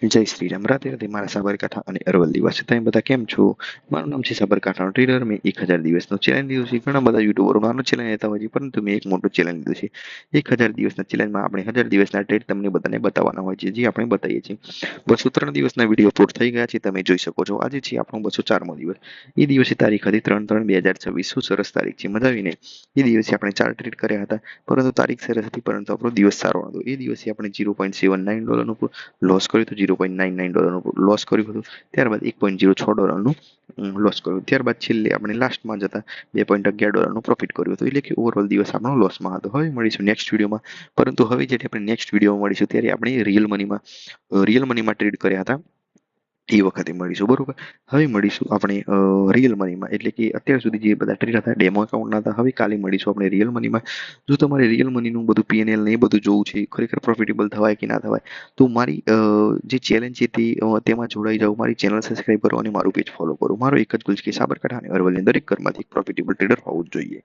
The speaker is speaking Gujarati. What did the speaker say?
જય શ્રી રામ. રાધે રાધે મારા સાબરકાંઠા અને અરવલ્લી વાસી તમે બધા કેમ છો? મારું નામ છે સાબરકાંઠાનો ટ્રેડર. મેં 1000 દિવસનો ચેલેન્જ લીધો છે. ઘણા બધા યુટ્યુબરો નાનો ચેલેન્જ લેતા હોય છે, પરંતુ મેં એક મોટો ચેલેન્જ લીધો છે. 1000 દિવસના ચેલેન્જમાં આપણે 1000 દિવસના ટ્રેડ તમને બધાને બતાવવાના હોય છે, જે આપણે બતાવીએ છીએ. 203 દિવસના વિડીયો અપલોડ થઈ ગયા છે, તમે જોઈ શકો છો. આજે છે આપણો 204મો દિવસ. એ દિવસે તારીખ હતી 3/3/2026. શું સરસ તારીખ છે, મજા આવીને. એ દિવસે આપણે 4 ટ્રેડ કર્યા હતા, પરંતુ તારીખ સરસ હતી, પરંતુ આપણો દિવસ સારો હતો. એ દિવસે આપણે $0.79નું લોસ કર્યું હતું, $0.99નું લોસ કર્યું હતું. ત્યારબાદ $1.06નું લોસ કર્યું. ત્યારબાદ છેલ્લે આપણે લાસ્ટમાં જતા $2.11નું પ્રોફિટ કર્યું હતું. એટલે કે ઓવરઓલ દિવસ આપણો લોસમાં હતો. હવે મળીશું નેક્સ્ટ વિડીયોમાં. પરંતુ હવે જ્યારે આપણે નેક્સ્ટ વિડીયોમાં મળીશું ત્યારે આપણે રિયલ મનીમાં ટ્રેડ કર્યા હતા એ વખતે મળીશું, બરોબર. હવે મળીશું આપણે રિયલ મનીમાં, એટલે કે અત્યાર સુધી જે બધા ટ્રેડ હતા ડેમો એકાઉન્ટના હતા. હવે કાલે મળીશું આપણે રિયલ મનીમાં. જો તમારે રિયલ મનીનું બધું પીએનએલ ને એ બધું જોવું છે, ખરેખર પ્રોફિટેબલ થવાય કે ના થવાય, તો મારી જે ચેલેન્જ છે તેમાં જોડાઈ જાઓ. મારી ચેનલ સબસ્ક્રાઈબ કરો અને મારું પેજ ફોલો કરો. મારો એક જ ગોલ છે કે સાબરકાંઠા અને અરવલ્લી દરેક ઘરમાંથી એક પ્રોફિટેબલ ટ્રેડર હોવું જ જોઈએ.